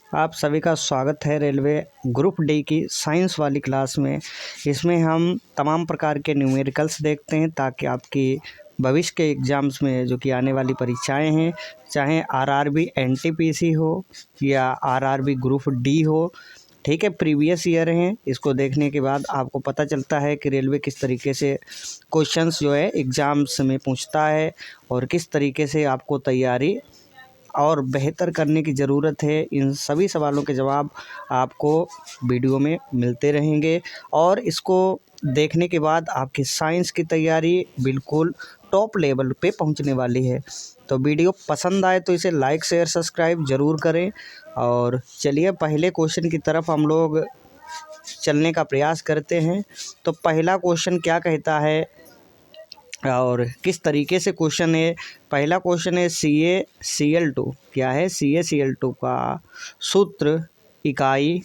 आप सभी का स्वागत है रेलवे ग्रुप डी की साइंस वाली क्लास में। इसमें हम तमाम प्रकार के न्यूमेरिकल्स देखते हैं ताकि आपकी भविष्य के एग्ज़ाम्स में जो कि आने वाली परीक्षाएं हैं, चाहे आरआरबी एनटीपीसी हो या आरआरबी ग्रुप डी हो, ठीक है, प्रीवियस ईयर हैं, इसको देखने के बाद आपको पता चलता है कि रेलवे किस तरीके से क्वेश्चंस जो है एग्ज़ाम्स में पूछता है और किस तरीके से आपको तैयारी और बेहतर करने की ज़रूरत है। इन सभी सवालों के जवाब आपको वीडियो में मिलते रहेंगे और इसको देखने के बाद आपकी साइंस की तैयारी बिल्कुल टॉप लेवल पे पहुंचने वाली है। तो वीडियो पसंद आए तो इसे लाइक शेयर सब्सक्राइब ज़रूर करें। और चलिए पहले क्वेश्चन की तरफ हम लोग चलने का प्रयास करते हैं। तो पहला क्वेश्चन क्या कहता है और किस तरीके से क्वेश्चन है। पहला क्वेश्चन है CaCl2 क्या है। CaCl2 का सूत्र इकाई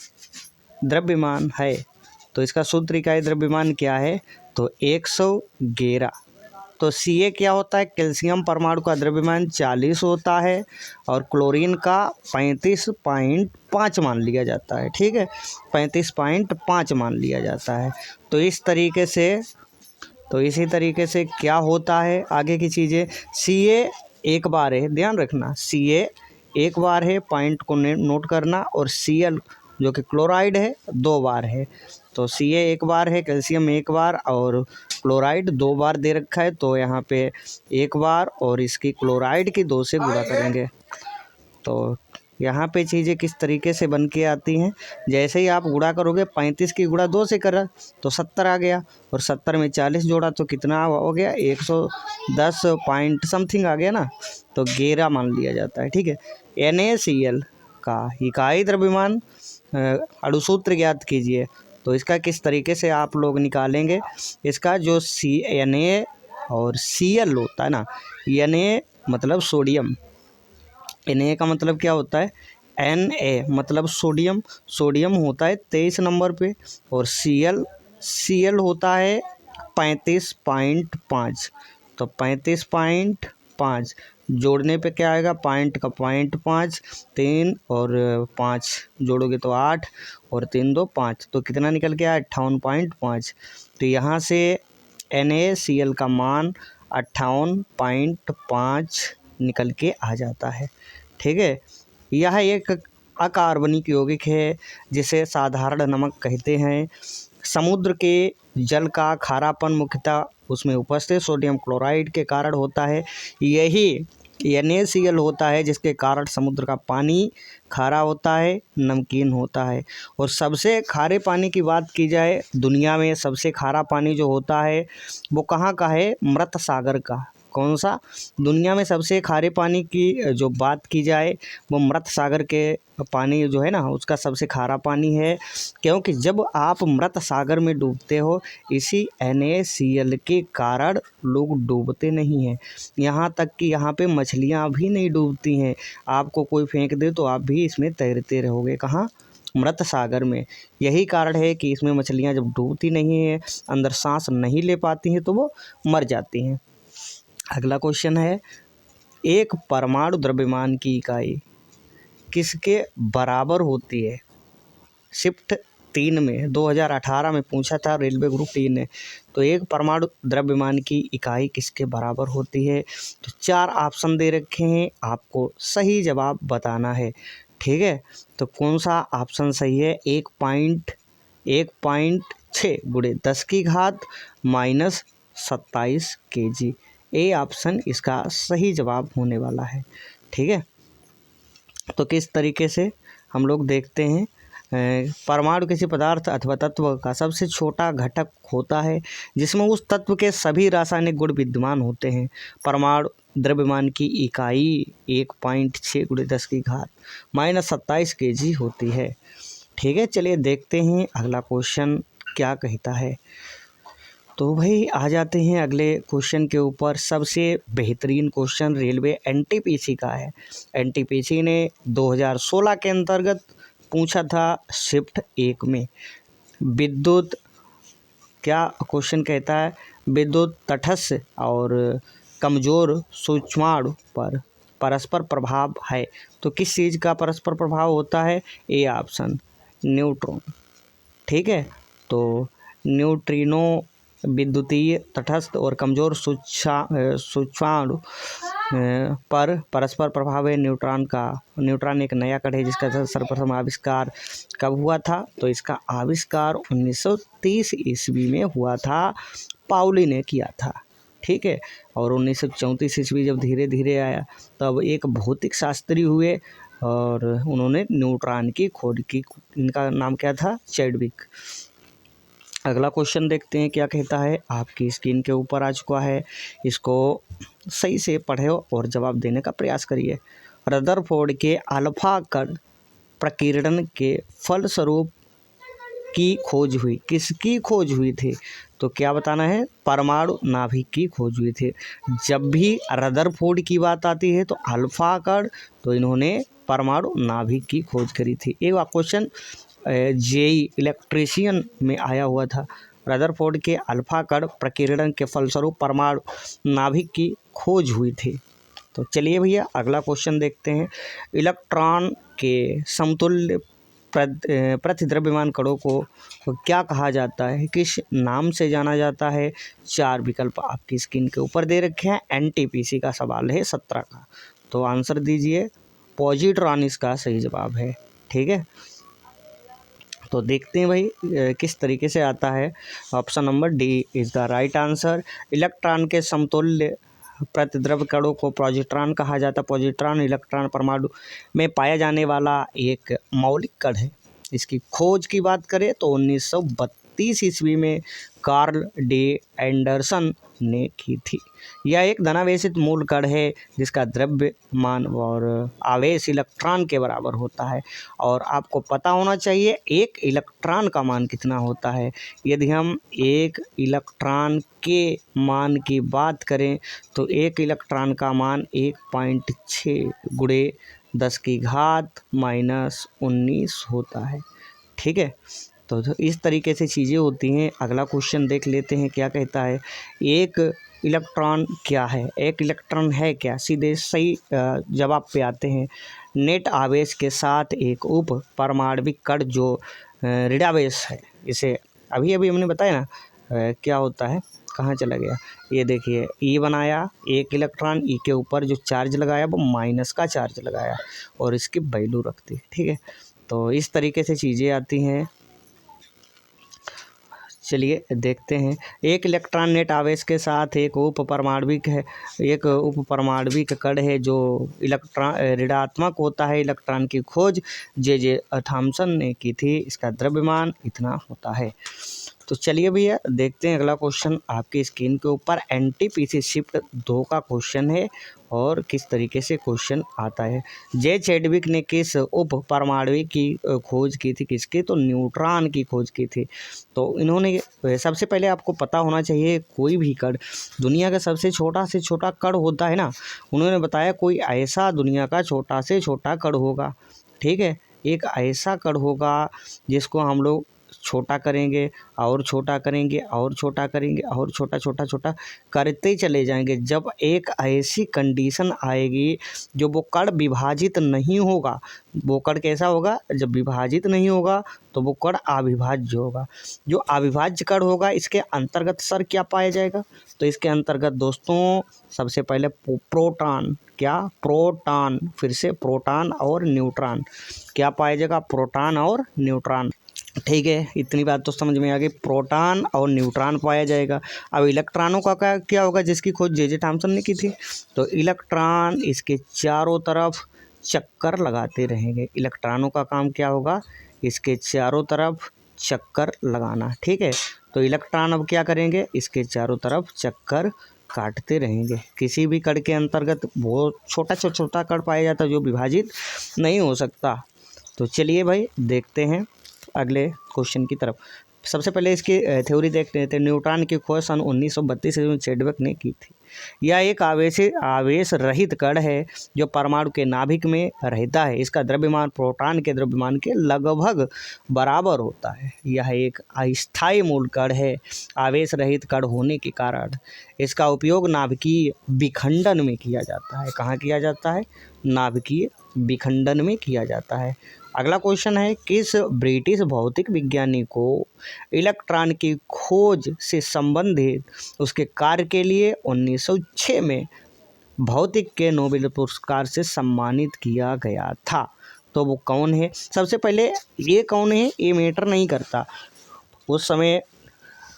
द्रव्यमान है। तो इसका सूत्र इकाई द्रव्यमान क्या है, तो 111। तो Ca क्या होता है, कैल्शियम परमाणु का द्रव्यमान 40 होता है और क्लोरीन का 35.5 मान लिया जाता है। ठीक है, 35.5 मान लिया जाता है। तो इसी तरीके से क्या होता है आगे की चीज़ें। Ca एक बार है, ध्यान रखना, Ca एक बार है, पॉइंट को नोट करना, और Cl जो कि क्लोराइड है 2 बार है। तो Ca एक बार है, कैल्शियम एक बार और क्लोराइड 2 बार दे रखा है। तो यहाँ पे एक बार और इसकी क्लोराइड की 2 से गुणा करेंगे। तो यहाँ पे चीज़ें किस तरीके से बन के आती हैं, जैसे ही आप गुणा करोगे 35 की गुणा 2 से करा तो 70 आ गया, और 70 में 40 जोड़ा तो कितना हो गया, 110 पॉइंट समथिंग आ गया ना। तो 11 मान लिया जाता है। ठीक है, NaCl का इकाई द्रव्यमान अणुसूत्र ज्ञात कीजिए। तो इसका किस तरीके से आप लोग निकालेंगे, इसका जो Na और Cl होता है ना, Na मतलब सोडियम, Na का मतलब क्या होता है, Na मतलब सोडियम, सोडियम होता है 23 नंबर पे, और Cl होता है 35.5। तो 35.5 जोड़ने पे क्या आएगा, पॉइंट का 0.5, 3 और 5 जोड़ोगे तो 8 और 3 2 5, तो कितना निकल गया, 58.5। तो यहाँ से NaCl का मान 58.5 निकल के आ जाता है। ठीक है, यह एक अकार्बनिक यौगिक है जिसे साधारण नमक कहते हैं। समुद्र के जल का खारापन मुख्यतः उसमें उपस्थित सोडियम क्लोराइड के कारण होता है। यही NaCl होता है जिसके कारण समुद्र का पानी खारा होता है, नमकीन होता है। और सबसे खारे पानी की बात की जाए, दुनिया में सबसे खारा पानी जो होता है वो कहाँ का है, मृत सागर का। कौन सा, दुनिया में सबसे खारे पानी की जो बात की जाए वो मृत सागर के पानी जो है ना, उसका सबसे खारा पानी है। क्योंकि जब आप मृत सागर में डूबते हो, इसी NaCl के कारण लोग डूबते नहीं हैं। यहाँ तक कि यहाँ पे मछलियाँ भी नहीं डूबती हैं। आपको कोई फेंक दे तो आप भी इसमें तैरते रहोगे, कहाँ, मृत सागर में। यही कारण है कि इसमें मछलियाँ जब डूबती नहीं हैं, अंदर सांस नहीं ले पाती हैं, तो वो मर जाती हैं। अगला क्वेश्चन है, एक परमाणु द्रव्यमान की इकाई किसके बराबर होती है। शिफ्ट 3 में 2018 में पूछा था रेलवे ग्रुप डी ने। तो एक परमाणु द्रव्यमान की इकाई किसके बराबर होती है। तो 4 ऑप्शन दे रखे हैं, आपको सही जवाब बताना है। ठीक है, तो कौन सा ऑप्शन सही है, 1.6 गुणे 10 की घात -27 kg। ए ऑप्शन इसका सही जवाब होने वाला है। ठीक है, तो किस तरीके से हम लोग देखते हैं, परमाणु किसी पदार्थ अथवा तत्व का सबसे छोटा घटक होता है जिसमें उस तत्व के सभी रासायनिक गुण विद्यमान होते हैं। परमाणु द्रव्यमान की इकाई 1.6 गुणे 10 की घात -27 kg होती है। ठीक है, चलिए देखते हैं अगला क्वेश्चन क्या कहता है। तो भाई आ जाते हैं अगले क्वेश्चन के ऊपर। सबसे बेहतरीन क्वेश्चन रेलवे NTPC का है। NTPC ने 2016 के अंतर्गत पूछा था शिफ्ट 1 में। विद्युत, क्या क्वेश्चन कहता है, विद्युत तटस्थ और कमज़ोर सूक्ष्माणु पर परस्पर प्रभाव है। तो किस चीज़ का परस्पर प्रभाव होता है? A option, neutron. ठीक है, तो न्यूट्रिनो विद्युतीय तटस्थ और कमज़ोर सूक्ष्माणु पर परस्पर प्रभाव है न्यूट्रॉन का। न्यूट्रॉन एक नया कण है जिसका सर्वप्रथम आविष्कार कब हुआ था? तो इसका आविष्कार 1930 ईस्वी में हुआ था, पाउली ने किया था। ठीक है, और 1934 ईस्वी जब धीरे धीरे आया तब एक भौतिक शास्त्री हुए और उन्होंने न्यूट्रॉन की खोज की। इनका नाम क्या था? चैडविक। अगला क्वेश्चन देखते हैं क्या कहता है। आपकी स्क्रीन के ऊपर आ चुका है, इसको सही से पढ़े और जवाब देने का प्रयास करिए। रदरफोर्ड के अल्फा कण प्रकीर्णन के फलस्वरूप की खोज हुई। किसकी खोज हुई थी? तो क्या बताना है? परमाणु नाभिक की खोज हुई थी। जब भी रदरफोर्ड की बात आती है तो अल्फा कण, तो इन्होंने परमाणु नाभिक की खोज करी थी। एक क्वेश्चन जेई इलेक्ट्रीशियन में आया हुआ था। रदरफोर्ड के अल्फा कण प्रकीर्णन के फलस्वरूप परमाणु नाभिक की खोज हुई थी। तो चलिए भैया अगला क्वेश्चन देखते हैं। इलेक्ट्रॉन के समतुल्य प्रतिद्रव्यमान कणों को क्या कहा जाता है? किस नाम से जाना जाता है? 4 विकल्प आपकी स्क्रीन के ऊपर दे रखे हैं। एनटीपीसी का सवाल है 17 का, तो आंसर दीजिए। पॉजिट्रॉन इसका सही जवाब है। ठीक है, तो देखते हैं भाई किस तरीके से आता है। Option number D is the right answer. Electron के समतुल्य प्रतिद्रव्य कणों को पॉजिट्रॉन कहा जाता है। पॉजिट्रॉन इलेक्ट्रॉन परमाणु में पाया जाने वाला एक मौलिक कण है। इसकी खोज की बात करें तो 1932 ईस्वी में कार्ल डे एंडरसन ने की थी। यह एक धनावेशित मूल कण है जिसका द्रव्यमान और आवेश इलेक्ट्रॉन के बराबर होता है। और आपको पता होना चाहिए एक इलेक्ट्रॉन का मान कितना होता है। यदि हम एक इलेक्ट्रॉन के मान की बात करें तो एक इलेक्ट्रॉन का मान 1.6 गुणे 10 की घात -19 होता है। ठीक है, तो इस तरीके से चीज़ें होती हैं। अगला क्वेश्चन देख लेते हैं क्या कहता है। एक इलेक्ट्रॉन क्या है? एक इलेक्ट्रॉन है क्या? सीधे सही जवाब पे आते हैं। नेट आवेश के साथ एक उप परमाणविक कण जो ऋणावेश है, इसे अभी अभी हमने बताया ना क्या होता है, कहाँ चला गया, ये देखिए ई बनाया एक इलेक्ट्रॉन, ई के ऊपर जो चार्ज लगाया वो माइनस का चार्ज लगाया और इसकी वैल्यू रखती है। ठीक है, तो इस तरीके से चीज़ें आती हैं। चलिए देखते हैं। एक इलेक्ट्रॉन नेट आवेश के साथ एक उप परमाणविक है, एक उप परमाणविक कण है जो इलेक्ट्रॉन ऋणात्मक होता है। इलेक्ट्रॉन की खोज जे थॉमसन ने की थी। इसका द्रव्यमान इतना होता है। तो चलिए भैया देखते हैं अगला क्वेश्चन आपकी स्क्रीन के ऊपर। एनटीपीसी शिफ्ट 2 का क्वेश्चन है और किस तरीके से क्वेश्चन आता है। जे चैडविक ने किस उप परमाणु की खोज की थी? किसकी? तो न्यूट्रॉन की खोज की थी। तो इन्होंने सबसे पहले आपको पता होना चाहिए कोई भी कण, दुनिया का सबसे छोटा से छोटा कण होता है ना, उन्होंने बताया कोई ऐसा दुनिया का छोटा से छोटा कण होगा। ठीक है, एक ऐसा कण होगा जिसको हम लोग छोटा करेंगे और छोटा करेंगे और छोटा करेंगे और छोटा छोटा छोटा करते चले जाएंगे। जब एक ऐसी कंडीशन आएगी जो वो कण विभाजित नहीं होगा, वो कण कैसा होगा? जब विभाजित नहीं होगा तो वो कण अविभाज्य होगा। जो अविभाज्य कण होगा इसके अंतर्गत सर क्या पाया जाएगा? तो इसके अंतर्गत दोस्तों सबसे पहले प्रोटॉन, क्या? प्रोटॉन, फिर से प्रोटॉन और न्यूट्रॉन, क्या पाया जाएगा? प्रोटॉन और न्यूट्रॉन। ठीक है, इतनी बात तो समझ में आ गई, प्रोटॉन और न्यूट्रॉन पाया जाएगा। अब इलेक्ट्रॉनों का क्या होगा जिसकी खोज जे थॉमसन ने की थी? तो इलेक्ट्रॉन इसके चारों तरफ चक्कर लगाते रहेंगे। इलेक्ट्रॉनों का काम क्या होगा? इसके चारों तरफ चक्कर लगाना। ठीक है, तो इलेक्ट्रॉन अब क्या करेंगे? इसके चारों तरफ चक्कर काटते रहेंगे। किसी भी कण के अंतर्गत बहुत छोटा छोटा कण पाया जाता है जो विभाजित नहीं हो सकता। तो चलिए भाई देखते हैं अगले क्वेश्चन की तरफ। सबसे पहले इसकी थ्योरी देख लेते हैं। न्यूट्रॉन की खोज सन 1932 में चैडविक ने की थी। यह एक आवेश रहित कण है जो परमाणु के नाभिक में रहता है। इसका द्रव्यमान प्रोटॉन के द्रव्यमान के लगभग बराबर होता है। यह एक अस्थायी मूल कण है। आवेश रहित कण होने के कारण इसका उपयोग नाभिकीय विखंडन में किया जाता है। कहाँ किया जाता है? नाभिकीय विखंडन में किया जाता है। अगला क्वेश्चन है, किस ब्रिटिश भौतिक विज्ञानी को इलेक्ट्रॉन की खोज से संबंधित उसके कार्य के लिए 1906 में भौतिक के नोबेल पुरस्कार से सम्मानित किया गया था? तो वो कौन है? सबसे पहले ये कौन है ये मैटर नहीं करता। उस समय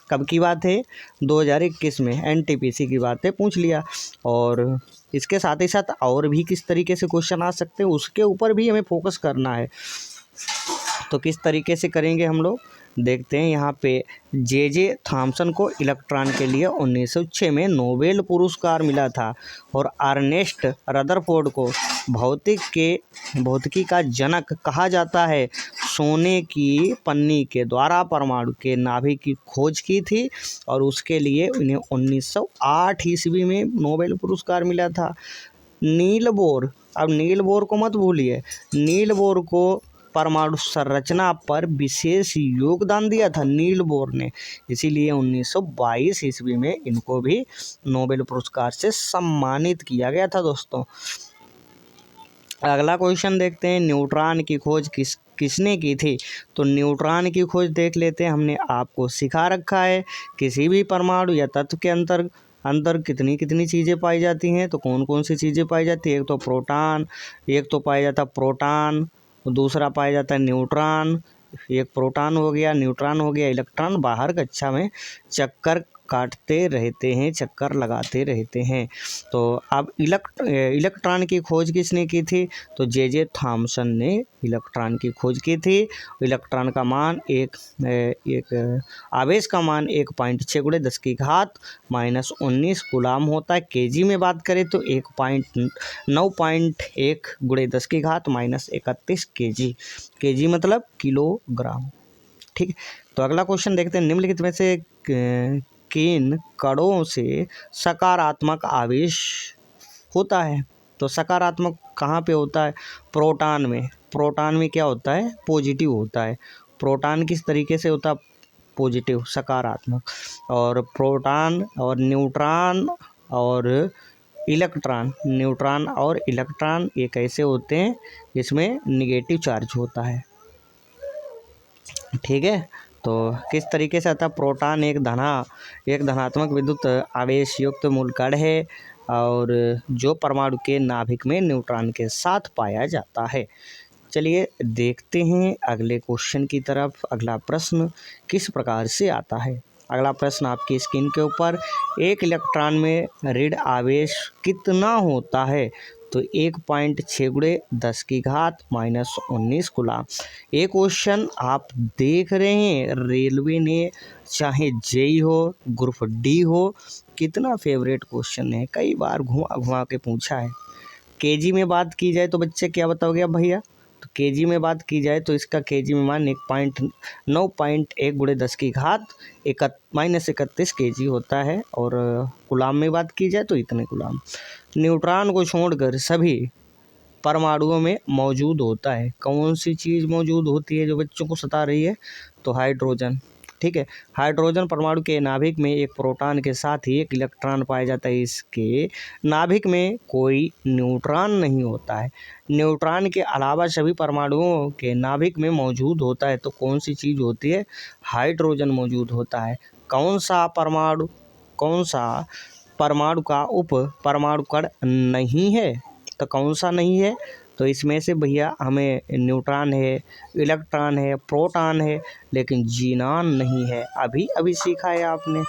कब की बात है? 2021 में एनटीपीसी की बात है, पूछ लिया। और इसके साथ ही साथ और भी किस तरीके से क्वेश्चन आ सकते हैं उसके ऊपर भी हमें फोकस करना है। तो किस तरीके से करेंगे हम लोग देखते हैं। यहाँ पे जे थॉमसन को इलेक्ट्रॉन के लिए 1906 में नोबेल पुरस्कार मिला था और अर्नेस्ट रदरफोर्ड को भौतिकी का जनक कहा जाता है। सोने की पन्नी के द्वारा परमाणु के नाभिक की खोज की थी और उसके लिए उन्हें 1908 ईस्वी में नोबेल पुरस्कार मिला था। नील बोर, अब नील बोर को मत भूलिए, नील बोर को परमाणु संरचना पर विशेष योगदान दिया था नील बोर ने, इसीलिए 1922 ईस्वी में इनको भी नोबेल पुरस्कार से सम्मानित किया गया था। दोस्तों अगला क्वेश्चन देखते हैं, न्यूट्रॉन की खोज किसने की थी? तो न्यूट्रॉन की खोज देख लेते हैं। हमने आपको सिखा रखा है किसी भी परमाणु या तत्व के अंदर कितनी कितनी चीज़ें पाई जाती हैं। तो कौन कौन सी चीज़ें पाई जाती है? एक तो प्रोटॉन, एक तो पाया जाता प्रोटॉन, दूसरा पाया जाता है न्यूट्रॉन। एक प्रोटॉन हो गया, न्यूट्रॉन हो गया, इलेक्ट्रॉन बाहर कक्षा में चक्कर काटते रहते हैं, चक्कर लगाते रहते हैं। तो अब इलेक्ट्रॉन की खोज किसने की थी? तो जे थॉमसन ने इलेक्ट्रॉन की खोज की थी। इलेक्ट्रॉन का मान एक आवेश का मान 1.6 × 10⁻⁻19 कूलाम होता है। केजी में बात करें तो 9.1 × 10⁻31 केजी मतलब किलोग्राम। ठीक। तो अगला क्वेश्चन देखते हैं, निम्नलिखित में से किन कणों से सकारात्मक आवेश होता है? तो सकारात्मक कहाँ पे होता है? प्रोटॉन में। प्रोटॉन में क्या होता है? पॉजिटिव होता है। प्रोटॉन किस तरीके से होता है? पॉजिटिव, सकारात्मक। और प्रोटॉन और न्यूट्रॉन और इलेक्ट्रॉन ये कैसे होते हैं? इसमें निगेटिव चार्ज होता है। ठीक है। तो किस तरीके से आता है? प्रोटॉन एक धनात्मक विद्युत आवेश युक्त मूल कण है और जो परमाणु के नाभिक में न्यूट्रॉन के साथ पाया जाता है। चलिए देखते हैं अगले क्वेश्चन की तरफ। अगला प्रश्न किस प्रकार से आता है? अगला प्रश्न आपकी स्क्रीन के ऊपर, एक इलेक्ट्रॉन में ऋण आवेश कितना होता है? तो 1.6 × 10⁻⁻19 कूलाम। ये क्वेश्चन आप देख रहे हैं रेलवे ने, चाहे जेई हो, ग्रुप डी हो, कितना फेवरेट क्वेश्चन है, कई बार घुमा घुमा के पूछा है। केजी में बात की जाए तो बच्चे क्या बताओगे अब भैया? तो केजी में बात की जाए तो इसका केजी में मान 9.1 × 10⁻31 केजी होता है और कूलाम में बात की जाए तो इतने कूलाम। न्यूट्रॉन को छोड़कर सभी परमाणुओं में मौजूद होता है। कौन सी चीज़ मौजूद होती है जो बच्चों को सता रही है? तो हाइड्रोजन। ठीक है। हाइड्रोजन परमाणु के नाभिक में एक प्रोटॉन के साथ ही एक इलेक्ट्रॉन पाया जाता है। इसके नाभिक में कोई न्यूट्रॉन नहीं होता है। न्यूट्रॉन के अलावा सभी परमाणुओं के नाभिक में मौजूद होता है। तो कौन सी चीज़ होती है? हाइड्रोजन मौजूद होता है। कौन सा परमाणु का उप परमाणु कण नहीं है? तो कौन सा नहीं है? तो इसमें से भैया हमें न्यूट्रॉन है, इलेक्ट्रॉन है, प्रोटॉन है, लेकिन जीनॉन नहीं है। अभी सीखा है आपने।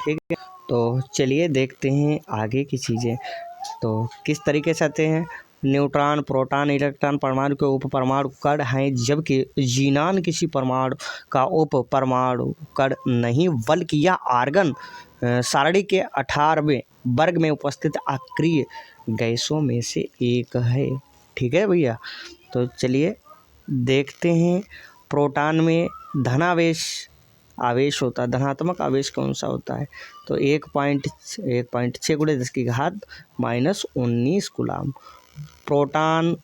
ठीक है। तो चलिए देखते हैं आगे की चीज़ें। तो किस तरीके से आते हैं? न्यूट्रॉन, प्रोटॉन, इलेक्ट्रॉन परमाणु के उप परमाणु कण हैं, जबकि जीनॉन किसी परमाणु का उप परमाणु कण नहीं, बल्कि यह आर्गन सारणी के 18वें वर्ग में उपस्थित अक्रिय गैसों में से एक है। ठीक है भैया। तो चलिए देखते हैं, प्रोटॉन में धनावेश आवेश होता है, धनात्मक आवेश कौन सा होता है? तो 1.6 × 10⁻19 कूलाम। प्रोटॉन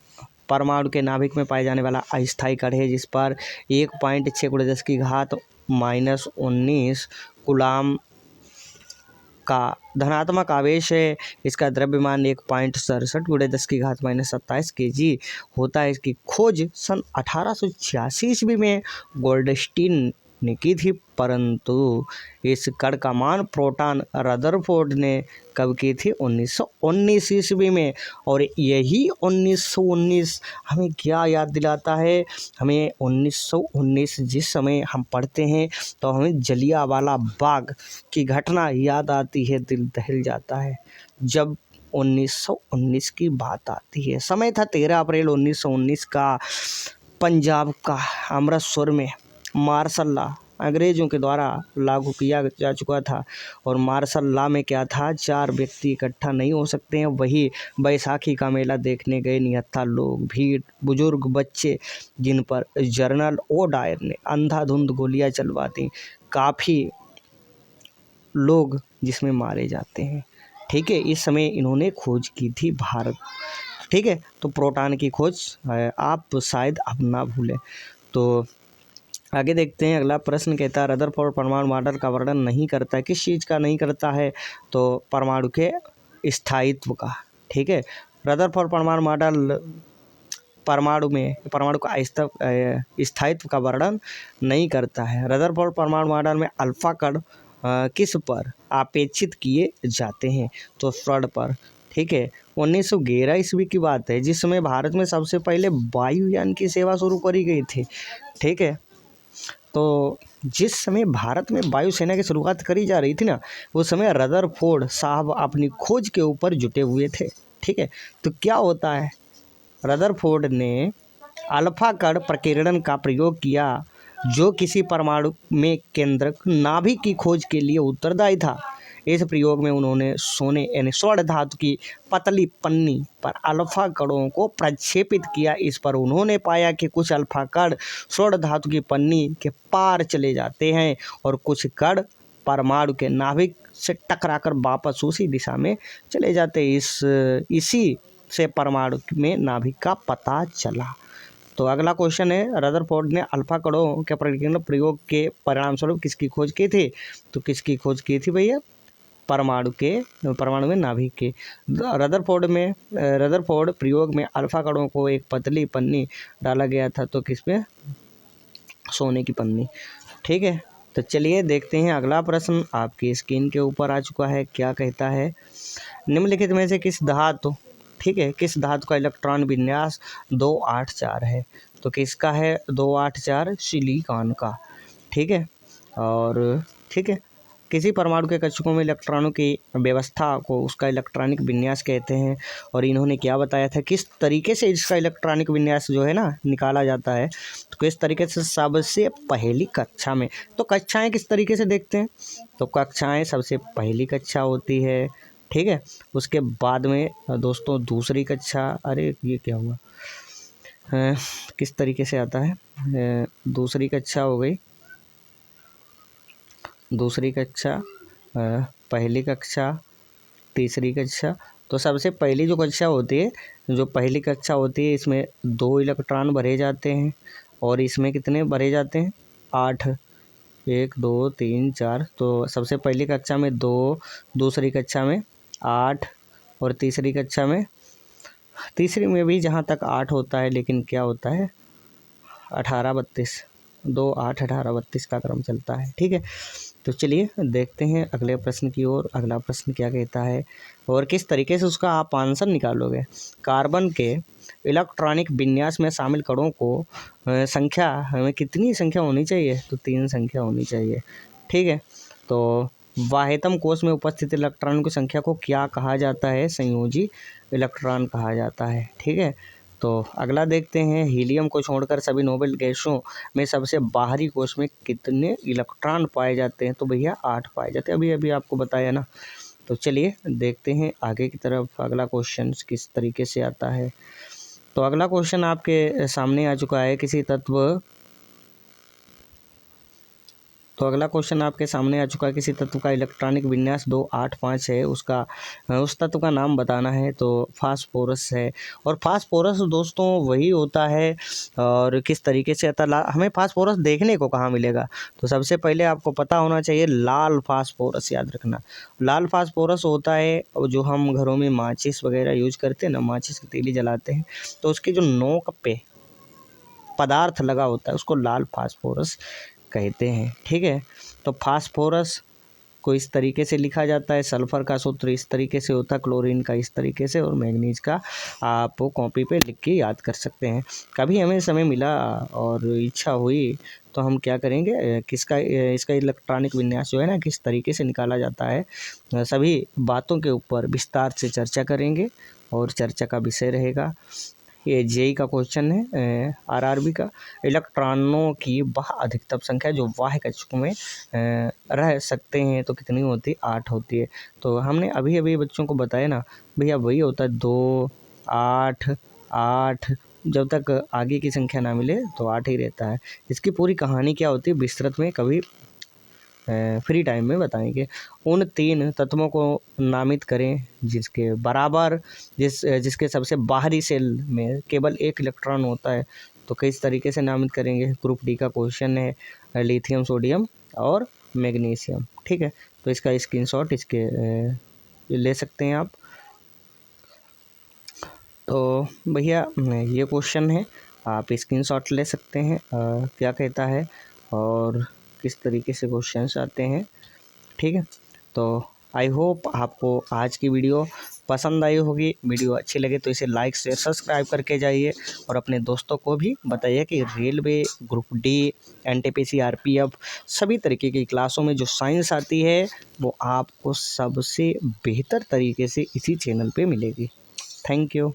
परमाणु के नाभिक में पाए जाने वाला अस्थायी कण है जिस पर 1.6 × 10⁻19 कूलाम का धनात्मक आवेश है। इसका द्रव्यमान 1.67 × 10⁻27 kg होता है। इसकी खोज सन 1886 ईस्वी में गोल्डस्टीन ने की थी, परंतु इस कण का मान प्रोटॉन रदरफोर्ड ने कब की थी? 1919 ईस्वी में। और यही 1919 हमें क्या याद दिलाता है? हमें 1919 जिस समय हम पढ़ते हैं तो हमें जलियांवाला बाग की घटना याद आती है, दिल दहल जाता है जब 1919 की बात आती है। समय था 13 अप्रैल 1919 का। पंजाब का अमृतसर में मार्शल लॉ अंग्रेजों के द्वारा लागू किया जा चुका था। और मार्शल लॉ में क्या था? 4 व्यक्ति इकट्ठा नहीं हो सकते हैं। वही बैसाखी का मेला देखने गए निहत्था लोग, भीड़, बुजुर्ग, बच्चे, जिन पर जनरल ओ डायर ने अंधाधुंध गोलियां चलवा दी। काफ़ी लोग जिसमें मारे जाते हैं। ठीक है, इस समय इन्होंने खोज की थी भारत। ठीक है, तो प्रोटॉन की खोज आप शायद अब ना भूलें। तो आगे देखते हैं, अगला प्रश्न कहता है रदरफोर्ड परमाणु मॉडल का वर्णन नहीं करता है। किस चीज़ का नहीं करता है? तो परमाणु के स्थायित्व का। ठीक है, रदरफोर्ड परमाणु मॉडल परमाणु का स्थायित्व का वर्णन नहीं करता है। रदरफोर्ड परमाणु मॉडल में अल्फा कण किस पर आपेक्षित किए जाते हैं? तो फ्लड पर। ठीक है, 1911 ईस्वी की बात है जिस समय भारत में सबसे पहले वायुयान की सेवा शुरू करी गई थी। ठीक है, तो जिस समय भारत में वायुसेना की शुरुआत करी जा रही थी ना, उस समय रदरफोर्ड साहब अपनी खोज के ऊपर जुटे हुए थे। ठीक है, तो क्या होता है? रदरफोर्ड ने अल्फा कण प्रकीर्णन का प्रयोग किया जो किसी परमाणु में केंद्रक नाभिक की खोज के लिए उत्तरदायी था। इस प्रयोग में उन्होंने सोने यानी स्वर्ण धातु की पतली पन्नी पर अल्फा कणों को प्रक्षेपित किया। इस पर उन्होंने पाया कि कुछ अल्फा कण स्वर्ण धातु की पन्नी के पार चले जाते हैं और कुछ कण परमाणु के नाभिक से टकराकर वापस उसी दिशा में चले जाते हैं। इसी से परमाणु में नाभिक का पता चला। तो अगला क्वेश्चन है, रदरफोर्ड ने अल्फा कणों के प्रयोग के परिणामस्वरूप किसकी खोज की थी? तो किसकी खोज की थी भैया? परमाणु में नाभिक के। रदरफोर्ड प्रयोग में अल्फा कणों को एक पतली पन्नी डाला गया था। तो किसमें? सोने की पन्नी। ठीक है, तो चलिए देखते हैं अगला प्रश्न आपकी स्क्रीन के ऊपर आ चुका है। क्या कहता है? निम्नलिखित में से किस धातु किस धातु का इलेक्ट्रॉन विन्यास 284 है? तो किसका है 284? सिलिकॉन का। ठीक है, और ठीक है, किसी परमाणु के कक्षकों में इलेक्ट्रॉनों की व्यवस्था को उसका इलेक्ट्रॉनिक विन्यास कहते हैं। और इन्होंने क्या बताया था किस तरीके से इसका इलेक्ट्रॉनिक विन्यास जो है ना निकाला जाता है? तो किस तरीके से? सबसे पहली कक्षा में। तो कक्षाएं किस तरीके से देखते हैं? तो कक्षाएं सबसे पहली कक्षा होती है। ठीक है, उसके बाद में दोस्तों दूसरी कक्षा, अरे ये क्या हुआ, किस तरीके से आता है? दूसरी कक्षा हो गई, दूसरी कक्षा, पहली कक्षा, तीसरी कक्षा। तो सबसे पहली जो कक्षा होती है, जो पहली कक्षा होती है, इसमें 2 इलेक्ट्रॉन भरे जाते हैं। और इसमें कितने भरे जाते हैं? 8। 1 2 3 4। तो सबसे पहली कक्षा में 2, दूसरी कक्षा में 8 और तीसरी कक्षा में, तीसरी में भी जहाँ तक 8 होता है, लेकिन क्या होता है 18 32, 2 8 18 32 का क्रम चलता है। ठीक है, तो चलिए देखते हैं अगले प्रश्न की ओर। अगला प्रश्न क्या कहता है और किस तरीके से उसका आप आंसर निकालोगे? कार्बन के इलेक्ट्रॉनिक विन्यास में शामिल कणों को संख्या हमें कितनी संख्या होनी चाहिए? तो 3 संख्या होनी चाहिए। ठीक है, तो वाहेतम कोश में उपस्थित इलेक्ट्रॉन की संख्या को क्या कहा जाता है? संयोजी इलेक्ट्रॉन कहा जाता है। ठीक है, तो अगला देखते हैं, हीलियम को छोड़कर सभी नोबेल गैसों में सबसे बाहरी कोश में कितने इलेक्ट्रॉन पाए जाते हैं? तो भैया 8 पाए जाते हैं, अभी आपको बताया ना। तो चलिए देखते हैं आगे की तरफ अगला क्वेश्चन किस तरीके से आता है। तो अगला क्वेश्चन आपके सामने आ चुका है, किसी तत्व तो अगला क्वेश्चन आपके सामने आ चुका है। किसी तत्व का इलेक्ट्रॉनिक विन्यास 285 है, उसका उस तत्व का नाम बताना है। तो फास्फोरस है। और फास्फोरस दोस्तों वही होता है, और किस तरीके से आता है, हमें फास्फोरस देखने को कहाँ मिलेगा? तो सबसे पहले आपको पता होना चाहिए लाल फास्फोरस, याद रखना। लाल फास्फोरस होता है जो हम घरों में माचिस वगैरह यूज करते हैं ना, माचिस की तीली जलाते हैं, तो उसकी जो नोक पे पदार्थ लगा होता है उसको लाल फास्फोरस कहते हैं। ठीक है, तो फास्फोरस को इस तरीके से लिखा जाता है। सल्फर का सूत्र इस तरीके से होता है, क्लोरीन का इस तरीके से, और मैग्नीज का आप कॉपी पे लिख के याद कर सकते हैं। कभी हमें समय मिला और इच्छा हुई तो हम क्या करेंगे, इसका इलेक्ट्रॉनिक विन्यास जो है ना किस तरीके से निकाला जाता है, सभी बातों के ऊपर विस्तार से चर्चा करेंगे। और चर्चा का विषय रहेगा, ये जेई का क्वेश्चन है, आरआरबी का। इलेक्ट्रॉनों की वह अधिकतम संख्या जो वाह्य कक्षक में रह सकते हैं तो कितनी होती है? 8 होती है। तो हमने अभी अभी बच्चों को बताया ना भैया, वही होता है 2, 8, 8, जब तक आगे की संख्या ना मिले तो 8 ही रहता है। इसकी पूरी कहानी क्या होती है विस्तृत में कभी फ्री टाइम में बताएंगे। उन 3 तत्वों को नामित करें जिसके बराबर जिसके सबसे बाहरी सेल में केवल 1 इलेक्ट्रॉन होता है। तो किस तरीके से नामित करेंगे? ग्रुप डी का क्वेश्चन है, लिथियम, सोडियम और मैग्नीशियम। ठीक है, तो इसका स्क्रीनशॉट इसके ले सकते हैं आप। तो भैया ये क्वेश्चन है, आप स्क्रीनशॉट ले सकते हैं क्या कहता है और किस तरीके से क्वेश्चंस आते हैं। ठीक है, तो आई होप आपको आज की वीडियो पसंद आई होगी। वीडियो अच्छी लगे तो इसे लाइक शेयर सब्सक्राइब करके जाइए, और अपने दोस्तों को भी बताइए कि railway, group D, NTPC, RPF सभी तरीके की क्लासों में जो साइंस आती है वो आपको सबसे बेहतर तरीके से इसी चैनल पे मिलेगी। Thank you.